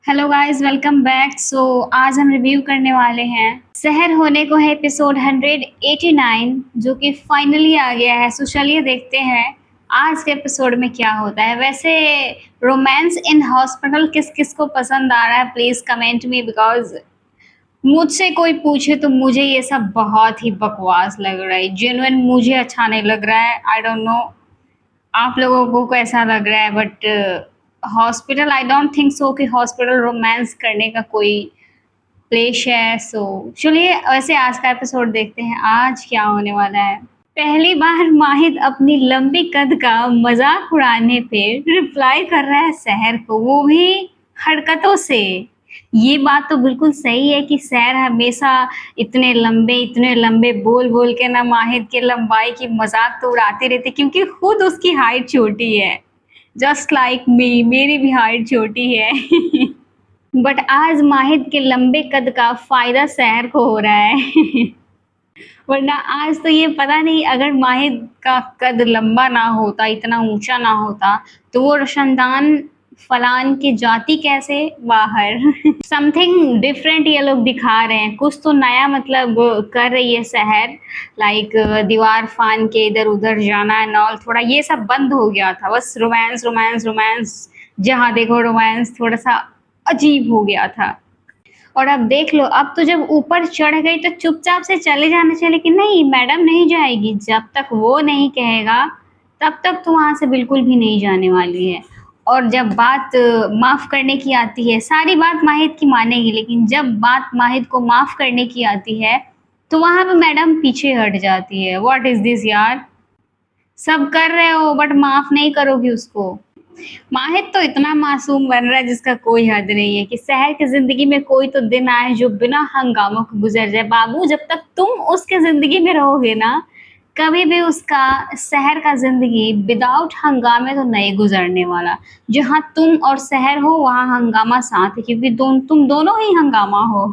Hello guys, welcome back. आज हम review करने वाले हैं शहर होने को है एपिसोड 189 जो कि फाइनली आ गया है। सो चलिए देखते हैं आज के एपिसोड में क्या होता है। वैसे रोमांस इन हॉस्पिटल किस किस को पसंद आ रहा है, प्लीज कमेंट में, बिकॉज मुझसे कोई पूछे तो मुझे ये सब बहुत ही बकवास लग रहा है। जेन्युइन मुझे अच्छा नहीं लग रहा है। आई डोंट नो आप लोगों को कैसा लग रहा है, but hospital I don't think so कि हॉस्पिटल रोमांस करने का कोई प्लेस है। सो चलिए वैसे आज का एपिसोड देखते हैं आज क्या होने वाला है। पहली बार माहिद अपनी लंबी कद का मजाक उड़ाने पे रिप्लाई कर रहा है शहर को, वो भी हरकतों से। ये बात तो बिल्कुल सही है कि शहर हमेशा इतने लंबे बोल बोल के ना माहिद की लंबाई की मजाक तो उड़ाते रहते, क्योंकि खुद उसकी हाइट छोटी है। जस्ट लाइक मी, मेरी भी हाइट छोटी है। बट आज माहिद के लंबे कद का फायदा शहर को हो रहा है। वरना आज तो ये पता नहीं, अगर माहिद का कद लंबा ना होता, इतना ऊंचा ना होता, तो वो रोशनदान फलान की जाति कैसे बाहर। समथिंग डिफरेंट ये लोग दिखा रहे हैं, कुछ तो नया मतलब कर रही है शहर। लाइक दीवार फान के इधर उधर जाना एंड ऑल, थोड़ा ये सब बंद हो गया था। बस रोमांस रोमांस रोमांस, जहाँ देखो रोमांस, थोड़ा सा अजीब हो गया था। और अब देख लो, अब तो जब ऊपर चढ़ गई तो चुपचाप से चले जाना चाहिए, लेकिन नहीं, मैडम नहीं जाएगी। जब तक वो नहीं कहेगा तब तक तो वहां से बिल्कुल भी नहीं जाने वाली है। और जब बात माफ करने की आती है, सारी बात माहिद की मानेगी, लेकिन जब बात माहिद को माफ करने की आती है तो वहां पे मैडम पीछे हट जाती है। व्हाट इज दिस यार, सब कर रहे हो बट माफ नहीं करोगी उसको। माहिद तो इतना मासूम बन रहा है जिसका कोई हद नहीं है, कि शहर की जिंदगी में कोई तो दिन आए जो बिना हंगामों के गुजर जाए। बाबू, जब तक तुम उसके जिंदगी में रहोगे ना, कभी भी उसका शहर का जिंदगी विदाउट हंगामे तो नहीं गुजरने वाला। जहाँ तुम और शहर हो वहाँ हंगामा साथ है, क्योंकि तुम दोनों ही हंगामा हो।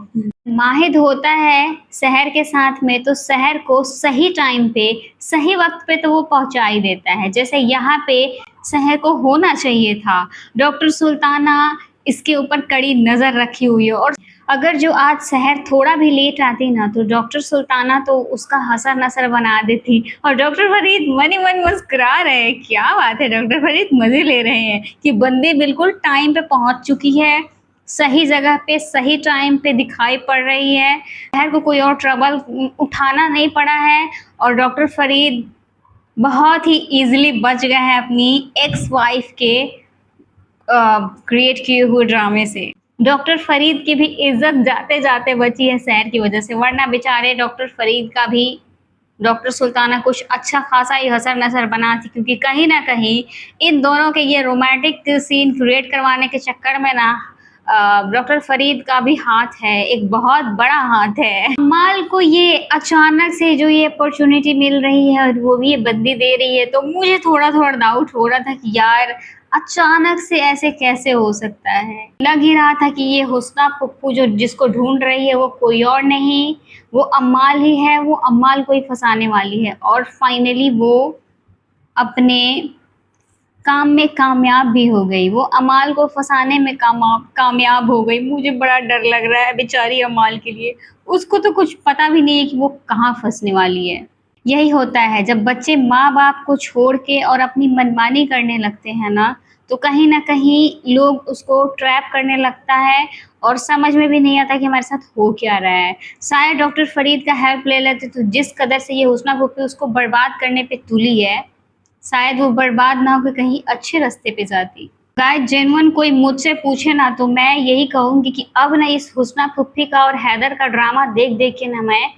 माहिद होता है शहर के साथ में तो शहर को सही टाइम पे, सही वक्त पे तो वो पहुंचा ही देता है, जैसे यहाँ पे शहर को होना चाहिए था। डॉक्टर सुल्ताना इसके ऊपर कड़ी नजर रखी हुई है, और अगर जो आज शहर थोड़ा भी लेट आती ना तो डॉक्टर सुल्ताना तो उसका हसर नसर बना देती। और डॉक्टर फरीद मनी मन मुस्कुरा रहे हैं। क्या बात है, डॉक्टर फरीद मजे ले रहे हैं कि बंदे बिल्कुल टाइम पे पहुंच चुकी है, सही जगह पे सही टाइम पे दिखाई पड़ रही है। शहर को कोई और ट्रबल उठाना नहीं पड़ा है, और डॉक्टर फरीद बहुत ही इजीली बच गए हैं अपनी एक्स वाइफ के क्रिएट किए हुए ड्रामे से। डॉक्टर फरीद की भी इज्जत जाते जाते बची है शहर की वजह से, वरना बेचारे डॉक्टर फरीद का भी डॉक्टर सुल्ताना कुछ अच्छा खासा ही हसर नसर बनाती, क्योंकि कहीं ना कहीं इन दोनों के ये रोमांटिक सीन क्रिएट करवाने के चक्कर में ना डॉक्टर फरीद का भी हाथ है, एक बहुत बड़ा हाथ है। अम्माल को ये अचानक से जो ये अपॉर्चुनिटी मिल रही है और वो भी ये बंदी दे रही है, तो मुझे थोड़ा थोड़ा डाउट हो रहा था कि यार अचानक से ऐसे कैसे हो सकता है। लग ही रहा था कि ये हुस्ना पप्पू जो जिसको ढूंढ रही है वो कोई और नहीं, वो अम्माल ही है, वो अम्माल को ही फंसाने वाली है। और फाइनली वो अपने काम में कामयाब भी हो गई, वो अमाल को फंसाने में कामयाब हो गई। मुझे बड़ा डर लग रहा है बेचारी अमाल के लिए। उसको तो कुछ पता भी नहीं है कि वो कहाँ फंसने वाली है। यही होता है जब बच्चे माँ बाप को छोड़ के और अपनी मनमानी करने लगते हैं ना कहीं लोग उसको ट्रैप करने लगता है, और समझ में भी नहीं आता कि हमारे साथ हो क्या रहा है। शायद डॉक्टर फरीद का हेल्प ले लेते तो जिस कदर से ये हुस्ना फूफी उसको बर्बाद करने पे तुली है, शायद वो बर्बाद ना होकर कहीं अच्छे रास्ते पे जाती। गाइस, जेन्युइन कोई मुझसे पूछे ना तो मैं यही कहूंगी कि अब ना इस हुस्ना फुफ्फी का और हैदर का ड्रामा देख देख के ना मैं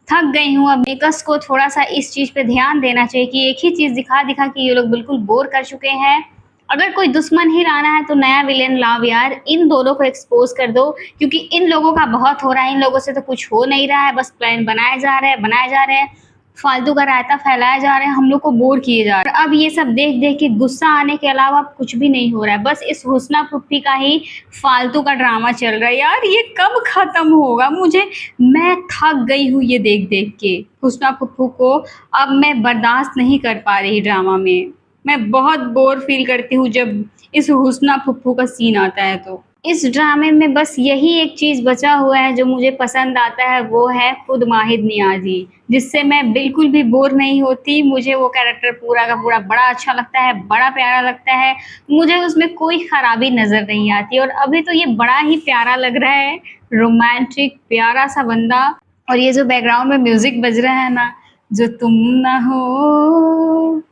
थक गई हूँ। अब मेकर्स को थोड़ा सा इस चीज पे ध्यान देना चाहिए कि एक ही चीज दिखा दिखा के ये लोग बिल्कुल बोर कर चुके हैं। अगर कोई दुश्मन ही लाना है तो नया विलेन लाओ यार, इन दोनों को एक्सपोज कर दो, क्योंकि इन लोगों का बहुत हो रहा है। इन लोगों से तो कुछ हो नहीं रहा है, बस प्लान बनाए जा रहे हैं, फालतू का रायता फैलाया जा रहा है, हम लोग को बोर किए जा रहे हैं। अब ये सब देख देख के गुस्सा आने के अलावा अब कुछ भी नहीं हो रहा है, बस इस हुस्ना फुप्पी का ही फालतू का ड्रामा चल रहा है। यार ये कब खत्म होगा, मैं थक गई हूँ ये देख देख के हुस्ना फुप्पू को। अब मैं बर्दाश्त नहीं कर पा रही ड्रामा में। मैं बहुत बोर फील करती हूँ जब इस हुस्ना फुप्पू का सीन आता है तो। इस ड्रामे में बस यही एक चीज़ बचा हुआ है जो मुझे पसंद आता है, वो है खुद माहिद नियाज़ी, जिससे मैं बिल्कुल भी बोर नहीं होती। मुझे वो कैरेक्टर पूरा का पूरा बड़ा अच्छा लगता है, बड़ा प्यारा लगता है। मुझे उसमें कोई खराबी नज़र नहीं आती और अभी तो ये बड़ा ही प्यारा लग रहा है, रोमांटिक प्यारा-सा बंदा। और ये जो बैकग्राउंड में म्यूज़िक बज रहा है ना, जो तुम ना हो,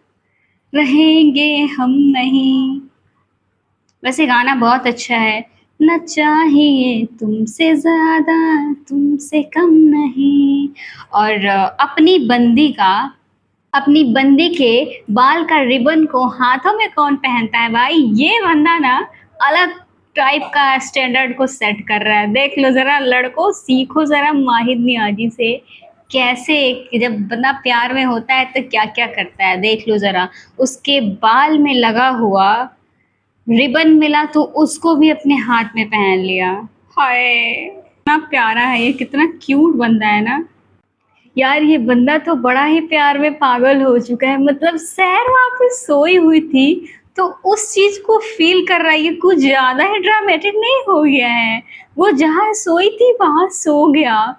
रहेंगे हम नहीं। वैसे गाना बहुत अच्छा है। ना चाहिए तुमसे ज़्यादा, तुमसे कम नहीं। और अपनी बंदी के बाल का रिबन को हाथों में कौन पहनता है भाई? ये बंदा ना अलग टाइप का स्टैंडर्ड को सेट कर रहा है। देख लो ज़रा लड़कों, सीखो ज़रा माहिर नियाज़ी से, कैसे जब बंदा प्यार में होता है तो क्या-क्या करता है, देख लो ज़रा। उसके बाल में लगा हुआ रिबन मिला तो उसको भी अपने हाथ में पहन लिया। हाय! कितना प्यारा है ये, कितना क्यूट बंदा है ना। यार ये बंदा तो बड़ा ही प्यार में पागल हो चुका है। मतलब सैर वहाँ पे सोई हुई थी तो उस चीज़ को फ़ील कर रहा है। ये कुछ ज़्यादा ही ड्रामेटिक नहीं हो गया है? वो जहाँ सोई थी वहाँ सो गया।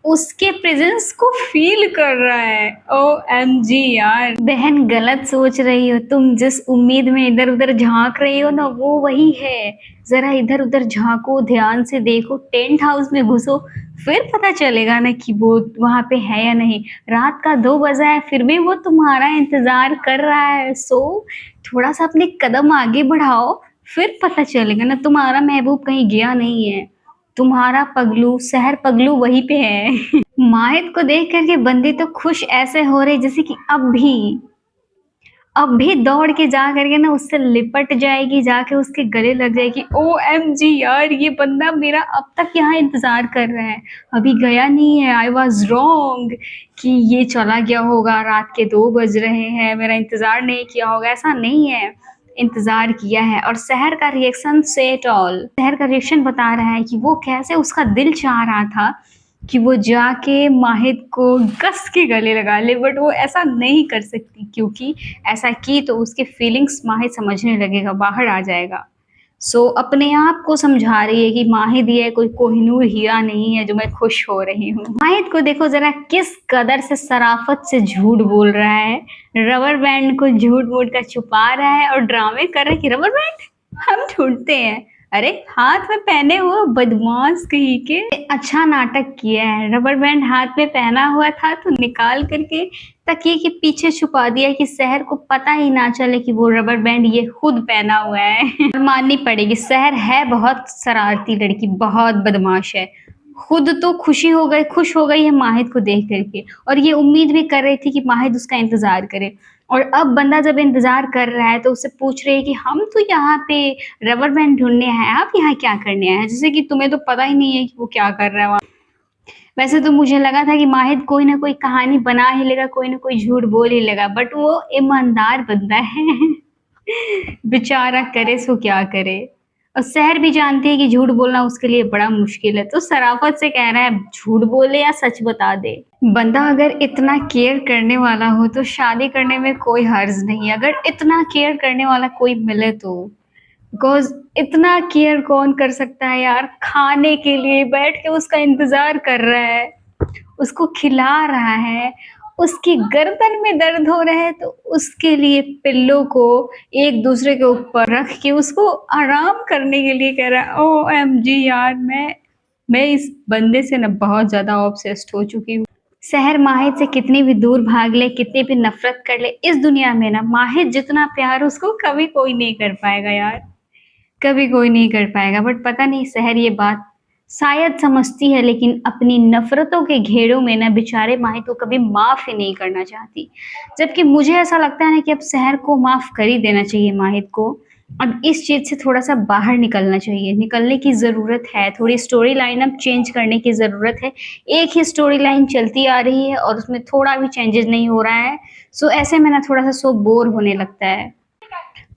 उसके प्रेजेंस को फील कर रहा है। ओएमजी यार, बहन गलत सोच रही हो तुम। जिस उम्मीद में इधर उधर झांक रही हो ना, वो वही है। जरा इधर उधर झांको, ध्यान से देखो, टेंट हाउस में घुसो, फिर पता चलेगा ना कि वो वहां पे है या नहीं। रात का 2 बजा है फिर भी वो तुम्हारा इंतजार कर रहा है। सो थोड़ा सा अपने कदम आगे बढ़ाओ, फिर पता चलेगा ना तुम्हारा महबूब कहीं गया नहीं है। तुम्हारा पगलू, शहर पगलू वहीं पे है। माहिद को देख करके बंदी तो खुश ऐसे हो रही जैसे कि अब भी दौड़ के जा करके ना उससे लिपट जाएगी, जाके उसके गले लग जाएगी। ओएमजी यार, ये बंदा मेरा अब तक यहाँ इंतजार कर रहा है, अभी गया नहीं है। आई वॉज रॉन्ग कि ये चला गया होगा, रात के 2 बज रहे हैं, मेरा इंतजार नहीं किया होगा। ऐसा नहीं है, इंतजार किया है। और शहर का रिएक्शन सेट ऑल, शहर का रिएक्शन बता रहा है कि वो कैसे उसका दिल चाह रहा था कि वो जाके माहिद को कस के गले लगा ले, बट वो ऐसा नहीं कर सकती क्योंकि ऐसा की तो उसके फीलिंग्स माहिद समझने लगेगा, बाहर आ जाएगा। सो अपने आप को समझा रही है कि माहिद ये कोई कोहिनूर हीरा नहीं है जो मैं खुश हो रही हूँ। माहिद को देखो जरा किस कदर से शराफत से झूठ बोल रहा है। रबर बैंड को झूठ मूठ का छुपा रहा है और ड्रामे कर रहा है कि रबर बैंड हम ढूंढते हैं। अरे हाथ में पहने हुए बदमाश कहीं के। अच्छा नाटक किया है। रबर बैंड हाथ में पहना हुआ था तो निकाल करके तकिए के पीछे छुपा दिया कि शहर को पता ही ना चले कि वो रबर बैंड ये खुद पहना हुआ है। माननी पड़ेगी, शहर है बहुत शरारती लड़की, बहुत बदमाश है। खुद तो खुश हो गई है माहिद को देख करके, और ये उम्मीद भी कर रही थी कि माहिद उसका इंतजार करे। और अब बंदा जब इंतजार कर रहा है तो उससे पूछ रही है कि हम तो यहाँ पे रबर बैंड ढूंढने हैं, आप यहाँ क्या करने आए हैं? जैसे कि तुम्हें तो पता ही नहीं है कि वो क्या कर रहा है वहाँ। वैसे तो मुझे लगा था कि माहिद कोई ना कोई कहानी बना ही लेगा, कोई ना कोई झूठ बोल ही लेगा, बट वो ईमानदार बंदा है। बेचारा करे सो क्या करे। और शहर भी जानती है कि झूठ बोलना उसके लिए बड़ा मुश्किल है, तो शराफत से कह रहा है झूठ बोले या सच बता दे। बंदा अगर इतना केयर करने वाला हो तो शादी करने में कोई हर्ज नहीं, अगर इतना केयर करने वाला कोई मिले तो। बिकॉज इतना केयर कौन कर सकता है यार? खाने के लिए बैठ के उसका इंतजार कर रहा है, उसको खिला रहा है, उसकी गर्दन में दर्द हो रहा है तो उसके लिए पिल्लो को एक दूसरे के ऊपर रख के उसको आराम करने के लिए कह रहा है। ओएमजी यार, मैं इस बंदे से ना बहुत ज्यादा ऑब्सेस्ड हो चुकी हूँ। शहर माहिद से कितनी भी दूर भाग ले, कितनी भी नफरत कर ले, इस दुनिया में ना माहिद जितना प्यार उसको कभी कोई नहीं कर पाएगा यार, कभी कोई नहीं कर पाएगा। बट पता नहीं शहर ये बात शायद समझती है, लेकिन अपनी नफरतों के घेरों में ना बेचारे माहिद को कभी माफ ही नहीं करना चाहती। जबकि मुझे ऐसा लगता है ना कि अब शहर को माफ कर ही देना चाहिए माहिद को। अब इस चीज से थोड़ा सा बाहर निकलना चाहिए, निकलने की जरूरत है, थोड़ी स्टोरी लाइन अब चेंज करने की जरूरत है। एक ही स्टोरी लाइन चलती आ रही है और उसमें थोड़ा भी चेंजेस नहीं हो रहा है। सो ऐसे में ना थोड़ा सा सो बोर होने लगता है।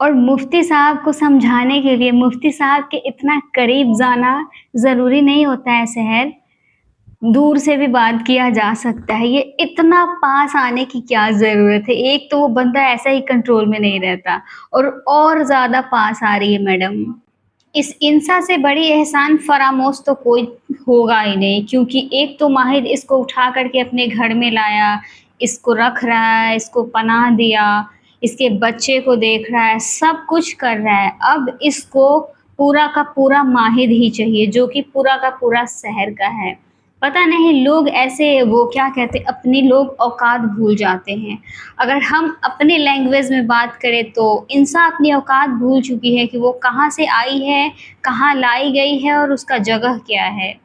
और मुफ्ती साहब को समझाने के लिए मुफ्ती साहब के इतना करीब जाना ज़रूरी नहीं होता है शहर, दूर से भी बात किया जा सकता है। ये इतना पास आने की क्या ज़रूरत है? एक तो वो बंदा ऐसा ही कंट्रोल में नहीं रहता और ज़्यादा पास आ रही है मैडम। इस इंसा से बड़ी एहसान फरामोश तो कोई होगा ही नहीं, क्योंकि एक तो माहिद इसको उठा करके अपने घर में लाया, इसको रख रहा है, इसको पनाह दिया, इसके बच्चे को देख रहा है, सब कुछ कर रहा है। अब इसको पूरा का पूरा माहिद ही चाहिए, जो कि पूरा का पूरा शहर का है। पता नहीं लोग ऐसे वो क्या कहते, अपनी लोग औकात भूल जाते हैं। अगर हम अपने लैंग्वेज में बात करें तो इंसान अपनी औकात भूल चुकी है कि वो कहाँ से आई है, कहाँ लाई गई है और उसका जगह क्या है।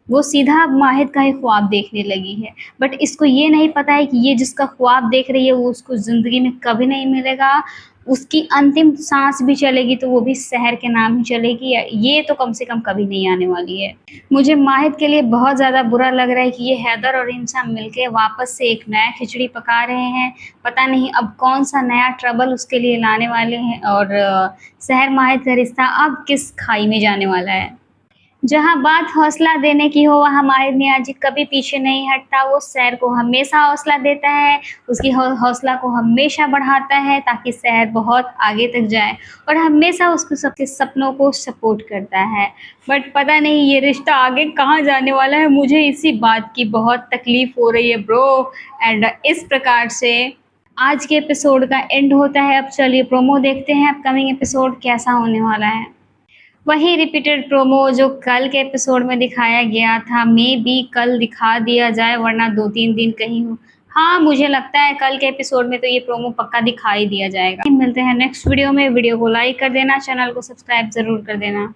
वो सीधा माहिद का ही ख्वाब देखने लगी है, बट इसको ये नहीं पता है कि ये जिसका ख्वाब देख रही है वो उसको ज़िंदगी में कभी नहीं मिलेगा। उसकी अंतिम सांस भी चलेगी तो वो भी शहर के नाम ही चलेगी, ये तो कम से कम कभी नहीं आने वाली है। मुझे माहिद के लिए बहुत ज़्यादा बुरा लग रहा है कि ये हैदर और इंसा मिलके वापस से एक नया खिचड़ी पका रहे हैं। पता नहीं अब कौन सा नया ट्रबल उसके लिए लाने वाले हैं, और शहर माहिद का रिश्ता अब किस खाई में जाने वाला है। जहाँ बात हौसला देने की हो वहाँ माहिर नियाज़ी कभी पीछे नहीं हटता। वो शहर को हमेशा हौसला देता है, उसकी हौसला को हमेशा बढ़ाता है ताकि शहर बहुत आगे तक जाए, और हमेशा उसको सबके सपनों को सपोर्ट करता है। बट पता नहीं ये रिश्ता आगे कहाँ जाने वाला है, मुझे इसी बात की बहुत तकलीफ़ हो रही है ब्रो। एंड इस प्रकार से आज के एपिसोड का एंड होता है। अब चलिए प्रोमो देखते हैं, अपकमिंग एपिसोड कैसा होने वाला है। वही रिपीटेड प्रोमो जो कल के एपिसोड में दिखाया गया था, मे बी कल दिखा दिया जाए, वरना 2-3 दिन कहीं हो। हाँ, मुझे लगता है कल के एपिसोड में तो ये प्रोमो पक्का दिखाई दिया जाएगा। मिलते हैं नेक्स्ट वीडियो में। वीडियो को लाइक कर देना, चैनल को सब्सक्राइब ज़रूर कर देना।